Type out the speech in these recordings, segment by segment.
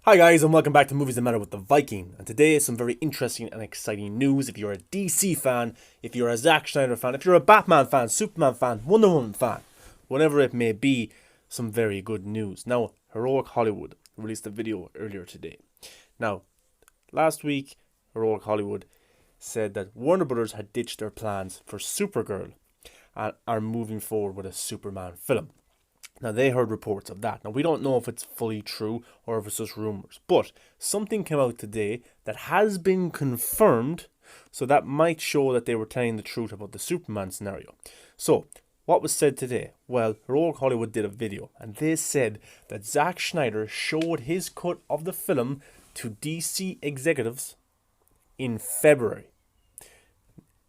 Hi guys, and welcome back to Movies That Matter with the Viking. And today is some very interesting and exciting news. If you're a DC fan, if you're a Zack Snyder fan, if you're a Batman fan, Superman fan, Wonder Woman fan, whatever it may be, some very good news. Now, Heroic Hollywood released a video earlier today. Now, last week, Heroic Hollywood said that Warner Brothers had ditched their plans for Supergirl and are moving forward with a Superman film. Now, they heard reports of that. Now, we don't know if it's fully true or if it's just rumours. But something came out today that has been confirmed. So that might show that they were telling the truth about the Superman scenario. So, what was said today? Well, Heroic Hollywood did a video. And they said that Zack Snyder showed his cut of the film to DC executives in February.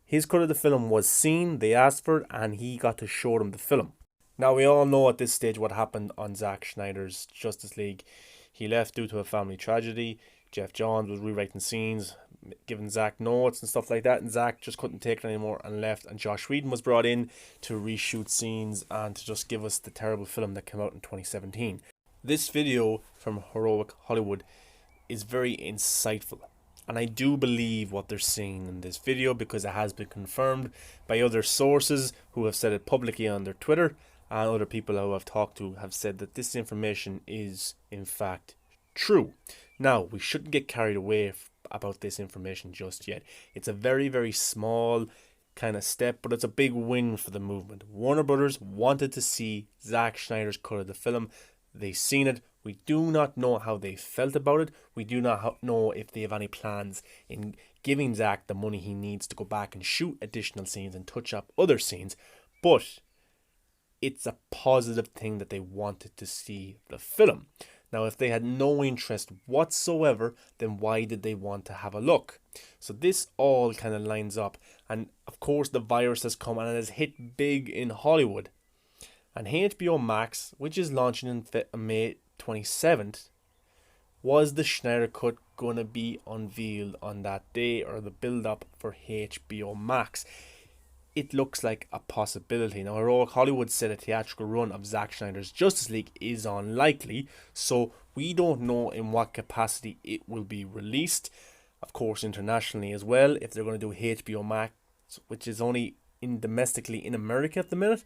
His cut of the film was seen, they asked for it, and he got to show them the film. Now, we all know at this stage what happened on Zack Snyder's Justice League. He left due to a family tragedy. Jeff Johns was rewriting scenes, giving Zack notes and stuff like that, and Zack just couldn't take it anymore and left. And Josh Whedon was brought in to reshoot scenes and to just give us the terrible film that came out in 2017. This video from Heroic Hollywood is very insightful. And I do believe what they're saying in this video because it has been confirmed by other sources who have said it publicly on their Twitter. And other people who I've talked to have said that this information is, in fact, true. Now, we shouldn't get carried away about this information just yet. It's a very, very small kind of step, but it's a big win for the movement. Warner Brothers wanted to see Zack Snyder's cut of the film. They've seen it. We do not know how they felt about it. We do not know if they have any plans in giving Zack the money he needs to go back and shoot additional scenes and touch up other scenes. But it's a positive thing that they wanted to see the film. Now, if they had no interest whatsoever, then why did they want to have a look? So this all kind of lines up. And of course, the virus has come and it has hit big in Hollywood. And HBO Max, which is launching on May 27th, was the Snyder Cut going to be unveiled on that day, or the build-up for HBO Max? It looks like a possibility. Now, Heroic Hollywood said a theatrical run of Zack Snyder's Justice League is unlikely, so we don't know in what capacity it will be released. Of course, internationally as well, if they're going to do HBO Max, which is only domestically in America at the minute,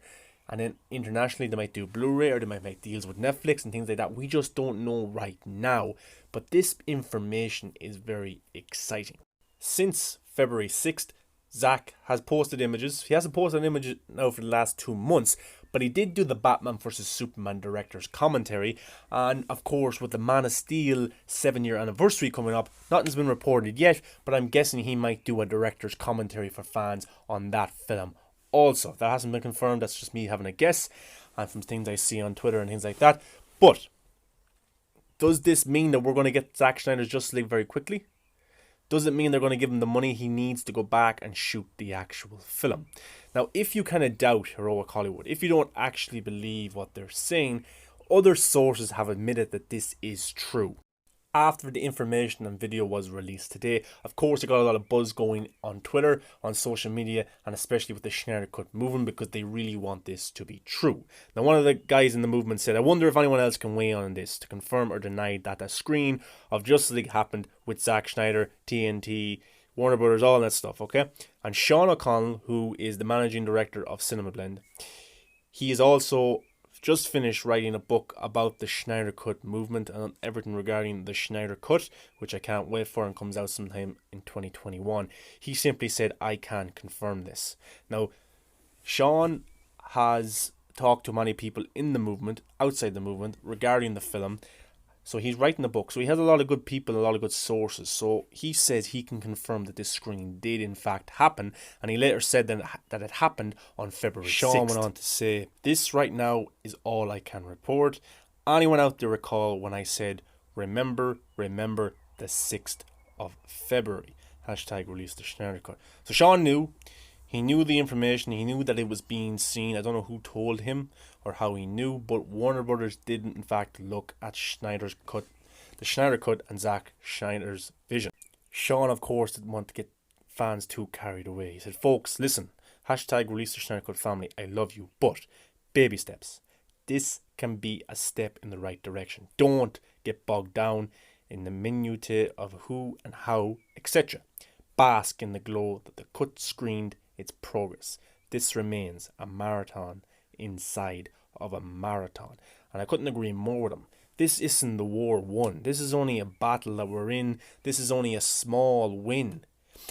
and then internationally they might do Blu-ray or they might make deals with Netflix and things like that. We just don't know right now, but this information is very exciting. Since February 6th, Zack has posted images. He hasn't posted an image now for the last 2 months, but he did do the Batman vs Superman director's commentary. And of course, with the Man of Steel 7-year anniversary coming up, nothing's been reported yet, but I'm guessing he might do a director's commentary for fans on that film also. That hasn't been confirmed. That's just me having a guess, and from things I see on Twitter and things like that. But does this mean that we're going to get Zack Snyder's Justice League very quickly? Does it mean they're going to give him the money he needs to go back and shoot the actual film? Now, if you kind of doubt Heroic Hollywood, if you don't actually believe what they're saying, other sources have admitted that this is true. After the information and video was released today, of course, it got a lot of buzz going on Twitter, on social media, and especially with the Snyder Cut movement, because they really want this to be true. Now, one of the guys in the movement said, I wonder if anyone else can weigh on this to confirm or deny that a screen of Justice League happened with Zack Snyder, TNT, Warner Brothers, all that stuff, okay? And Sean O'Connell, who is the managing director of Cinema Blend, he is also just finished writing a book about the Snyder Cut movement and everything regarding the Snyder Cut, which I can't wait for and comes out sometime in 2021. He simply said, I can confirm this. Now, Sean has talked to many people in the movement, outside the movement, regarding the film. So he's writing a book. So he has a lot of good people, a lot of good sources. So he says he can confirm that this screening did in fact happen. And he later said that it happened on February 6th. Sean went on to say, this right now is all I can report. Anyone out there recall when I said, remember the 6th of February. Hashtag release the Snyder Cut. So Sean knew. He knew the information. He knew that it was being seen. I don't know who told him or how he knew, but Warner Brothers didn't, in fact, look at Snyder's cut, the Snyder Cut, and Zack Snyder's vision. Sean, of course, didn't want to get fans too carried away. He said, folks, listen, hashtag release the Snyder Cut family. I love you, but baby steps. This can be a step in the right direction. Don't get bogged down in the minutiae of who and how, etc. Bask in the glow that the cut screened its progress. This remains a marathon inside of a marathon. And I couldn't agree more with him. This isn't the war won. This is only a battle that we're in. This is only a small win.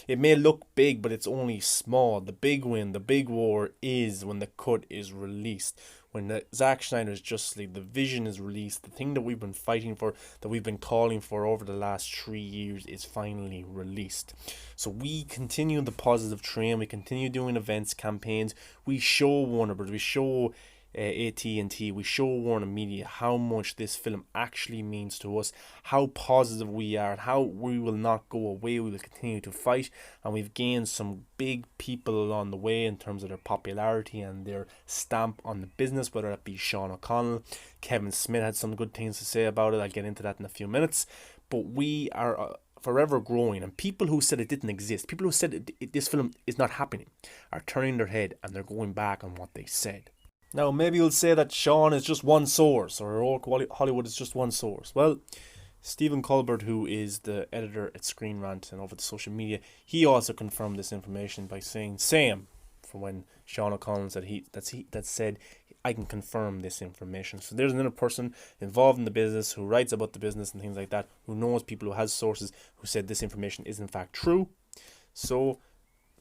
It may look big, but it's only small. The big win, the big war is when the cut is released. When the Zack Snyder's Justice League, the vision is released. The thing that we've been fighting for, that we've been calling for over the last 3 years is finally released. So we continue the positive train. We continue doing events, campaigns. We show Warner Bros. We show AT&T, we show Warner Media how much this film actually means to us, how positive we are, and how we will not go away. We will continue to fight, and we've gained some big people along the way in terms of their popularity and their stamp on the business, whether it be Sean O'Connell. Kevin Smith had some good things to say about it. I'll get into that in a few minutes. But we are forever growing, and people who said it didn't exist, people who said this film is not happening, are turning their head and they're going back on what they said. Now, maybe you'll say that Sean is just one source, or HeroicHollywood is just one source. Well, Stephen Colbert, who is the editor at Screen Rant and over the social media, he also confirmed this information by saying same from when Sean O'Connell said that said I can confirm this information. So there's another person involved in the business who writes about the business and things like that, who knows people, who has sources, who said this information is in fact true. So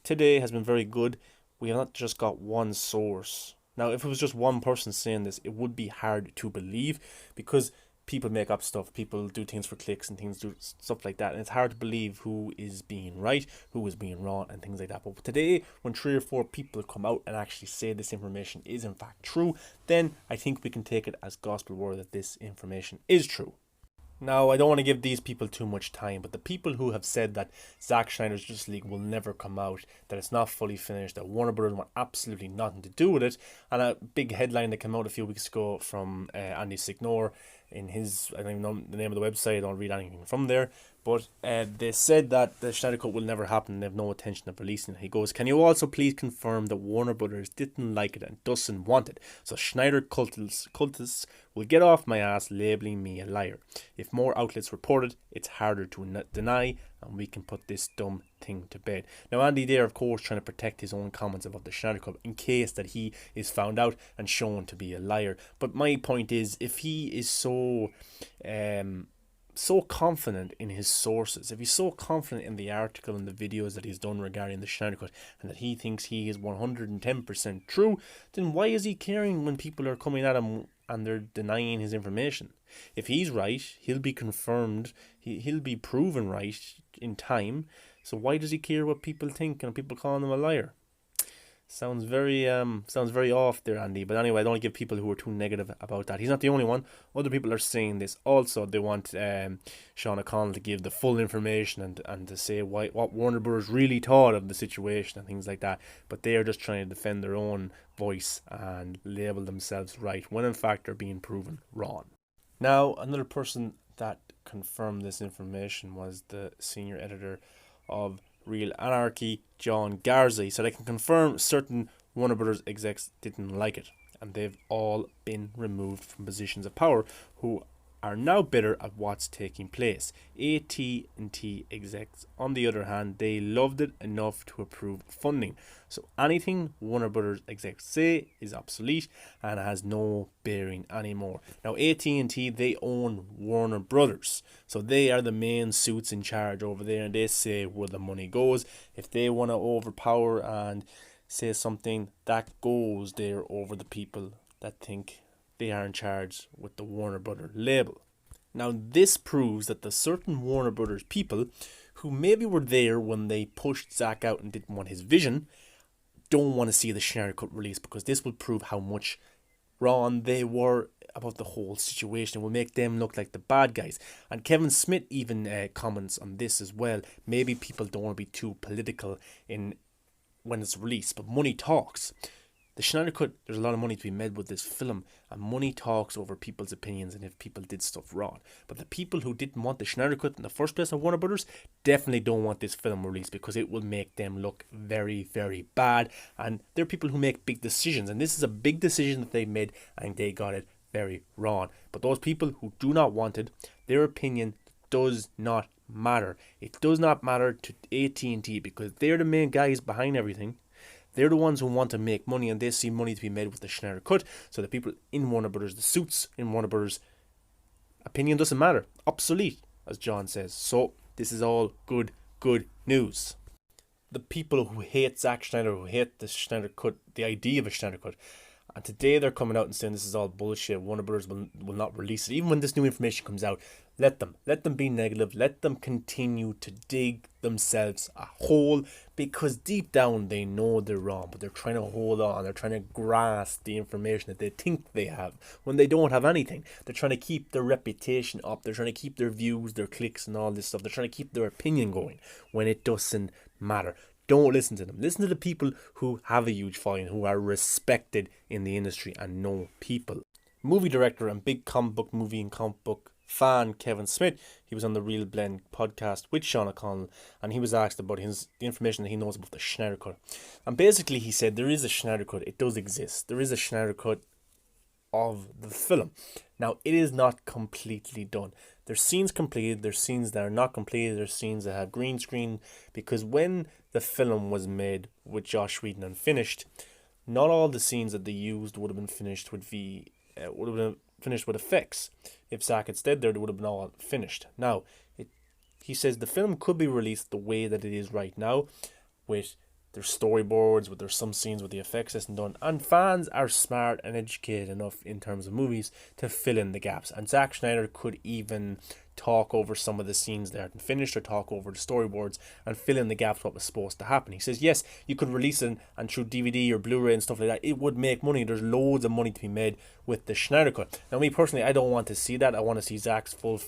today has been very good. We have not just got one source. Now, if it was just one person saying this, it would be hard to believe, because people make up stuff, people do things for clicks and things do stuff like that, and it's hard to believe who is being right, who is being wrong, and things like that. But today, when 3 or 4 people come out and actually say this information is in fact true, then I think we can take it as gospel word that this information is true. Now, I don't want to give these people too much time, but the people who have said that Zack Snyder's Justice League will never come out, that it's not fully finished, that Warner Bros. Want absolutely nothing to do with it, and a big headline that came out a few weeks ago from Andy Signore in his, I don't even know the name of the website, I don't read anything from there, but they said that the Snyder Cut will never happen and they have no intention of releasing it. He goes, can you also please confirm that Warner Brothers didn't like it and doesn't want it, so Snyder cultists will get off my ass labeling me a liar. If more outlets report it, it's harder to deny, and we can put this dumb thing to bed. Now, Andy there, of course, trying to protect his own comments about the Snyder Cut in case that he is found out and shown to be a liar. But my point is, if he is so confident in his sources, if he's so confident in the article and the videos that he's done regarding the Snyder Cut, and that he thinks he is 110% true, then why is he caring when people are coming at him and they're denying his information? If he's right, he'll be confirmed, he'll be proven right in time, so why does he care what people think and people calling him a liar? Sounds very off there, Andy. But anyway, I don't want to give people who are too negative about that. He's not the only one. Other people are saying this also. They want Sean O'Connell to give the full information and to say what Warner Bros. Really thought of the situation and things like that. But they are just trying to defend their own voice and label themselves right, when in fact they're being proven wrong. Now, another person that confirmed this information was the senior editor of Real Anarchy, John Garza. He said, I can confirm certain Warner Brothers execs didn't like it, and they've all been removed from positions of power, who are now bitter at what's taking place. AT&T execs, on the other hand, they loved it enough to approve funding. So anything Warner Brothers execs say is obsolete and has no bearing anymore. Now, AT&T, they own Warner Brothers, so they are the main suits in charge over there, and they say where the money goes. If they want to overpower and say something, that goes there over the people that think they are in charge with the Warner Brothers label. Now, this proves that the certain Warner Brothers people who maybe were there when they pushed Zack out and didn't want his vision don't want to see the Snyder Cut release, because this will prove how much wrong they were about the whole situation. It will make them look like the bad guys. And Kevin Smith even comments on this as well. Maybe people don't want to be too political in when it's released, but money talks. The Snyder Cut, there's a lot of money to be made with this film, and money talks over people's opinions and if people did stuff wrong. But the people who didn't want the Snyder Cut in the first place at Warner Brothers definitely don't want this film released, because it will make them look very, very bad. And they're people who make big decisions, and this is a big decision that they made, and they got it very wrong. But those people who do not want it, their opinion does not matter. It does not matter to AT&T because they're the main guys behind everything. They're the ones who want to make money, and they see money to be made with the Snyder Cut. So the people in Warner Brothers, the suits in Warner Brothers, opinion doesn't matter. Obsolete, as John says. So this is all good news. The people who hate Zack Snyder, who hate the Snyder Cut, the idea of a Snyder Cut, and today they're coming out and saying this is all bullshit. Warner Brothers will not release it. Even when this new information comes out, let them be negative. Let them continue to dig themselves a hole, because deep down they know they're wrong, but they're trying to hold on. They're trying to grasp the information that they think they have when they don't have anything. They're trying to keep their reputation up. They're trying to keep their views, their clicks and all this stuff. They're trying to keep their opinion going when it doesn't matter. Don't listen to them. Listen to the people who have a huge following, who are respected in the industry and know people. Movie director and big comic book movie and comic book fan Kevin Smith, he was on the Real Blend podcast with Sean O'Connell, and he was asked about the information that he knows about the Snyder Cut. And basically he said there is a Snyder Cut. It does exist. There is a Snyder Cut of the film. Now, it is not completely done. There's scenes completed, there's scenes that are not completed, there's scenes that have green screen, because when the film was made with Josh Whedon and finished, not all the scenes that they used would have been finished with effects. If Zack had stayed there, they would have been all finished. Now, he says the film could be released the way that it is right now, with their storyboards, with there's some scenes with the effects isn't done, and fans are smart and educated enough in terms of movies to fill in the gaps. And Zack Snyder could even talk over some of the scenes that aren't finished, or talk over the storyboards and fill in the gaps what was supposed to happen. He says yes, you could release it, and through DVD or Blu-ray and stuff like that, it would make money. There's loads of money to be made with the Snyder Cut. Now, me personally, I don't want to see that. I want to see Zack's full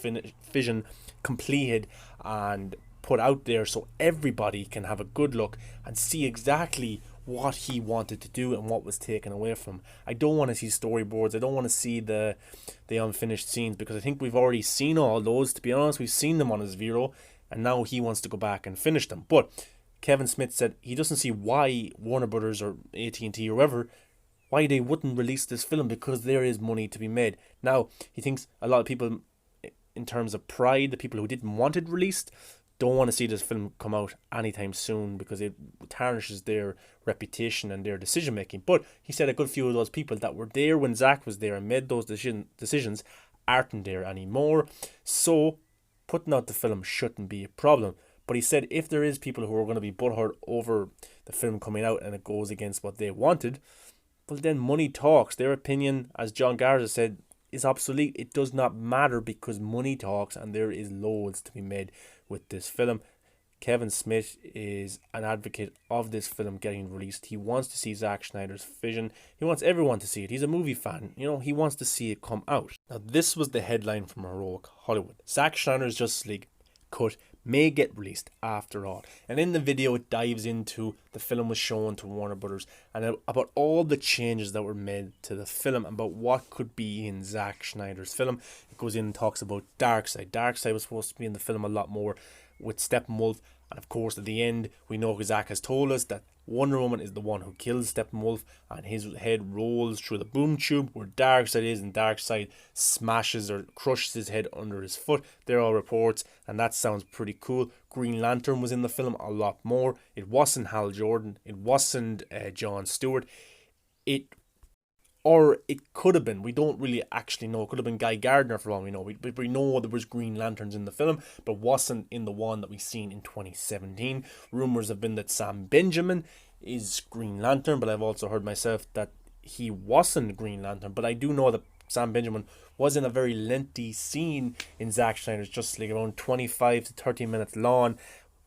vision completed and put out there so everybody can have a good look and see exactly what he wanted to do and what was taken away from him. I don't want to see storyboards. I don't want to see the unfinished scenes, because I think we've already seen all those. To be honest, we've seen them on his Vero, and now he wants to go back and finish them. But Kevin Smith said he doesn't see why Warner Brothers or AT&T or whoever, why they wouldn't release this film, because there is money to be made. Now, he thinks a lot of people, in terms of pride, the people who didn't want it released, don't want to see this film come out anytime soon, because it tarnishes their reputation and their decision making. But he said a good few of those people that were there when Zack was there and made those decisions aren't there anymore, so putting out the film shouldn't be a problem. But he said if there is people who are going to be butthurt over the film coming out and it goes against what they wanted, well, then money talks. Their opinion, as John Garza said, is obsolete. It does not matter, because money talks, and there is loads to be made with this film. Kevin Smith is an advocate of this film getting released. He wants to see Zack Snyder's vision. He wants everyone to see it. He's a movie fan. He wants to see it come out. Now, this was the headline from Heroic Hollywood. Zack Snyder's Justice League cut may get released after all. And in the video, it dives into the film was shown to Warner Brothers and about all the changes that were made to the film, about what could be in Zack Snyder's film. It goes in and talks about Darkseid. Darkseid was supposed to be in the film a lot more with Steppenwolf. And of course, at the end, we know Zack has told us that Wonder Woman is the one who kills Steppenwolf, and his head rolls through the boom tube where Darkseid is, and Darkseid smashes or crushes his head under his foot. They're all reports, and that sounds pretty cool. Green Lantern was in the film a lot more. It wasn't Hal Jordan. It wasn't Jon Stewart. It could have been. We don't really actually know. It could have been Guy Gardner for all we know. We know there was Green Lanterns in the film, but wasn't in the one that we seen in 2017. Rumours have been that Sam Benjamin is Green Lantern, but I've also heard myself that he wasn't Green Lantern. But I do know that Sam Benjamin was in a very lengthy scene in Zack Snyder's Justice League, around 25 to 30 minutes long,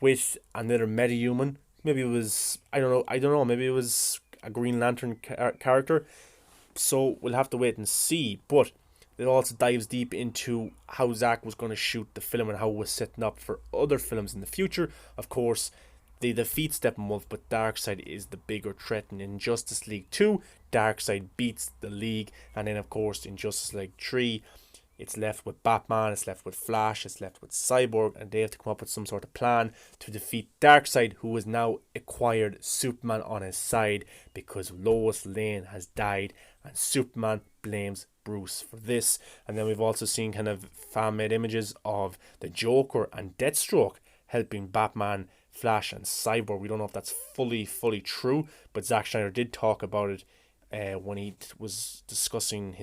with another metahuman. Maybe it was, I don't know, maybe it was a Green Lantern character. So we'll have to wait and see. But it also dives deep into how Zack was going to shoot the film and how it was setting up for other films in the future. Of course, they defeat Steppenwolf, but Darkseid is the bigger threat. And in Justice League 2, Darkseid beats the League. And then, of course, in Justice League 3, it's left with Batman, it's left with Flash, it's left with Cyborg, and they have to come up with some sort of plan to defeat Darkseid, who has now acquired Superman on his side because Lois Lane has died, and Superman blames Bruce for this. And then we've also seen kind of fan-made images of the Joker and Deathstroke helping Batman, Flash and Cyborg. We don't know if that's fully true, but Zack Snyder did talk about it when he was discussing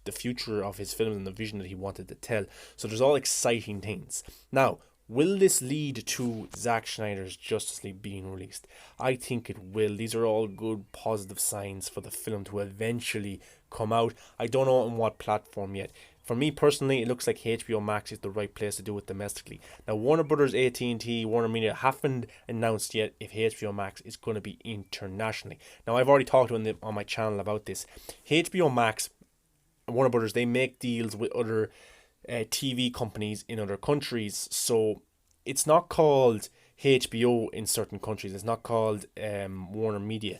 the future of his film and the vision that he wanted to tell. So there's all exciting things. Now, will this lead to Zack Snyder's Justice League being released? I think it will. These are all good positive signs for the film to eventually come out. I don't know on what platform yet. For me personally, it looks like HBO Max is the right place to do it domestically. Now, Warner Brothers, ATT, Warner Media haven't announced yet if HBO Max is going to be internationally. Now, I've already talked on my channel about this. HBO Max, Warner Brothers, they make deals with other TV companies in other countries. So it's not called HBO in certain countries. It's not called Warner Media.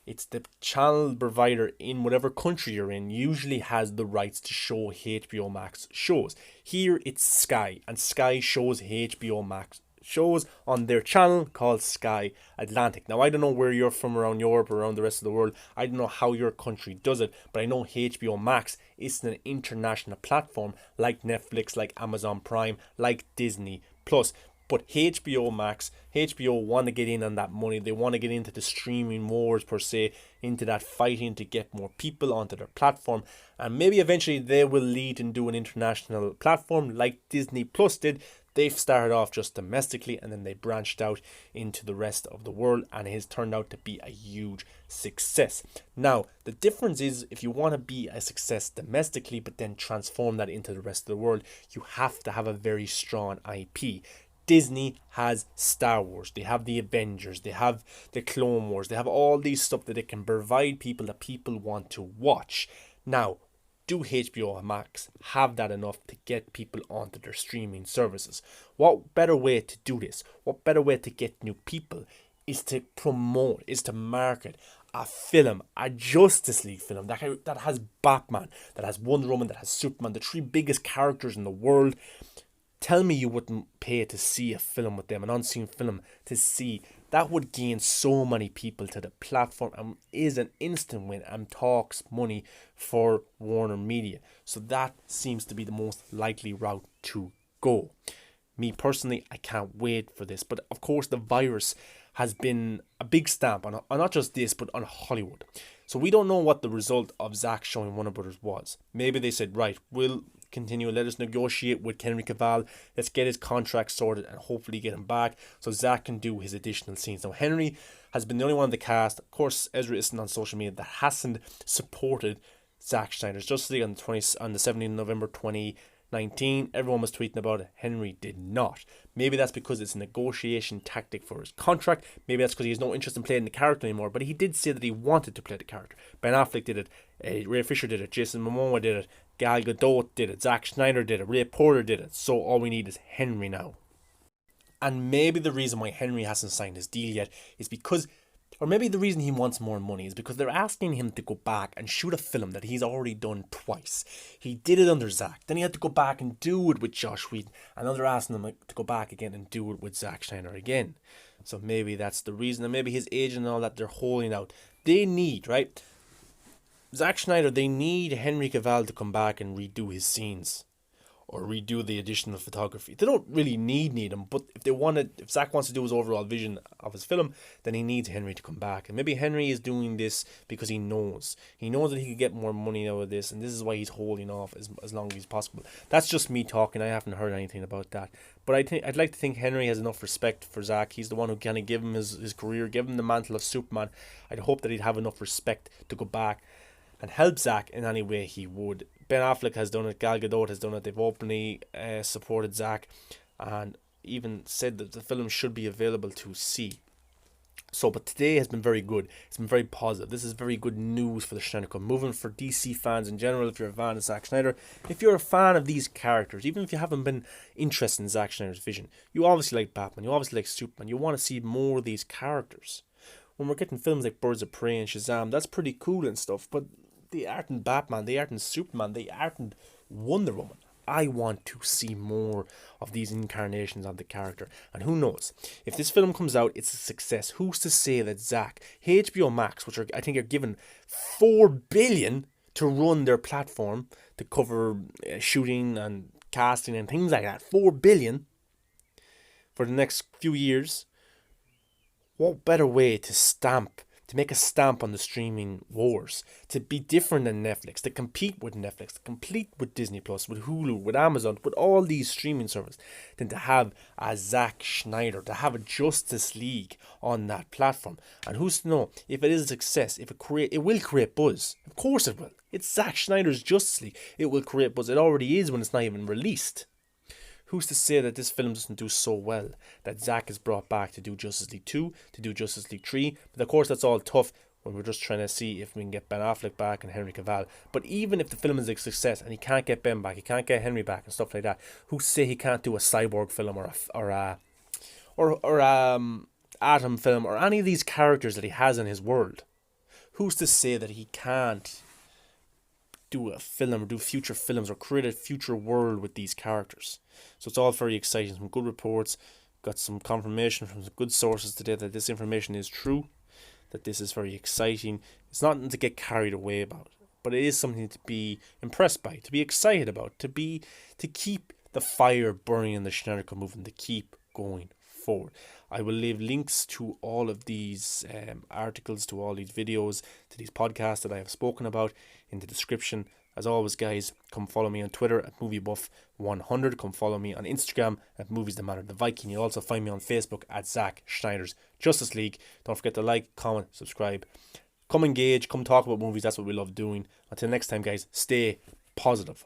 It's the channel provider in whatever country you're in usually has the rights to show HBO Max shows. Here it's Sky, and Sky shows HBO Max shows on their channel called Sky Atlantic. Now, I don't know where you're from around Europe or around the rest of the world. I don't know how your country does it, but I know HBO Max is an international platform like Netflix, like Amazon Prime, like Disney Plus. But HBO Max, HBO want to get in on that money. They want to get into the streaming wars per se, into that fighting to get more people onto their platform. And maybe eventually they will lead and do an international platform like Disney Plus did. They've started off just domestically and then they branched out into the rest of the world, and it has turned out to be a huge success. Now, the difference is if you want to be a success domestically but then transform that into the rest of the world, you have to have a very strong IP. Disney has Star Wars, they have the Avengers, they have the Clone Wars, they have all these stuff that they can provide people that people want to watch. Now, do HBO Max have that enough to get people onto their streaming services? What better way to do this? What better way to get new people is to promote, is to market a film, a Justice League film that has Batman, that has Wonder Woman, that has Superman, the three biggest characters in the world. Tell me you wouldn't pay to see a film with them, an unseen film to see. That would gain so many people to the platform and is an instant win and talks money for Warner Media. So that seems to be the most likely route to go. Me personally, I can't wait for this. But of course, the virus has been a big stamp on not just this, but on Hollywood. So we don't know what the result of Zack showing Warner Brothers was. Maybe they said, right, we'll continue, let us negotiate with Henry Cavill, let's get his contract sorted and hopefully get him back so Zack can do his additional scenes. Now, Henry has been the only one in the cast, of course Ezra isn't on social media, that hasn't supported Zack Snyder's Justice League on the 17th of November 2019. Everyone was tweeting about it. Henry did not. Maybe that's because it's a negotiation tactic for his contract. Maybe that's because he has no interest in playing the character anymore. But he did say that he wanted to play the character. Ben Affleck did it. Ray Fisher did it. Jason Momoa did it. Gal Gadot did it. Zack Snyder did it. Ray Porter did it. So all we need is Henry now. And maybe the reason why Henry hasn't signed his deal yet is because, or maybe the reason he wants more money is because they're asking him to go back and shoot a film that he's already done twice. He did it under Zack. Then he had to go back and do it with Josh Whedon. And now they're asking him to go back again and do it with Zack Snyder again. So maybe that's the reason. And maybe his agent and all that, they're holding out. They need, right? Zack Snyder, they need Henry Cavill to come back and redo his scenes. Or redo the additional photography. They don't really need him, but if Zack wants to do his overall vision of his film, then he needs Henry to come back. And maybe Henry is doing this because he knows that he could get more money out of this, and this is why he's holding off as long as possible. That's just me talking. I haven't heard anything about that. But I'd like to think Henry has enough respect for Zack. He's the one who kind of gave him his career, gave him the mantle of Superman. I'd hope that he'd have enough respect to go back and help Zack in any way he would. Ben Affleck has done it, Gal Gadot has done it. They've openly supported Zack and even said that the film should be available to see. So, but today has been very good. It's been very positive. This is very good news for the Snyder Cut movement, for DC fans in general. If you're a fan of Zack Snyder, if you're a fan of these characters, even if you haven't been interested in Zack Snyder's vision, you obviously like Batman, you obviously like Superman, you want to see more of these characters. When we're getting films like Birds of Prey and Shazam, that's pretty cool and stuff, but they aren't Batman, they aren't Superman, they aren't Wonder Woman. I want to see more of these incarnations of the character. And who knows, if this film comes out, it's a success. Who's to say that Zack, HBO Max, which I think are given $4 billion to run their platform, to cover shooting and casting and things like that. $4 billion for the next few years. What better way to make a stamp on the streaming wars, to be different than Netflix, to compete with Netflix, to compete with Disney Plus, with Hulu, with Amazon, with all these streaming services, than to have a Zack Snyder, to have a Justice League on that platform. And who's to know if it is a success, if it will create buzz. Of course it will. It's Zack Snyder's Justice League. It will create buzz. It already is when it's not even released. Who's to say that this film doesn't do so well, that Zack is brought back to do Justice League 2, to do Justice League 3, but of course that's all tough when we're just trying to see if we can get Ben Affleck back and Henry Cavill. But even if the film is a success and he can't get Ben back, he can't get Henry back and stuff like that, who's to say he can't do a Cyborg film or Atom film or any of these characters that he has in his world? Who's to say that he can't do a film or do future films or create a future world with these characters? So it's all very exciting. Some good reports, got some confirmation from some good sources today that this information is true, that this is very exciting. It's not to get carried away about, but it is something to be impressed by, to be excited about, to keep the fire burning in the Snyder Cut movement, to keep going forward. I will leave links to all of these articles, to all these videos, to these podcasts that I have spoken about in the description. As always, guys, come follow me on Twitter at MovieBuff100. Come follow me on Instagram at Movies That Matter The Viking. You'll also find me on Facebook at Zack Snyder's Justice League. Don't forget to like, comment, subscribe. Come engage, come talk about movies. That's what we love doing. Until next time, guys, stay positive.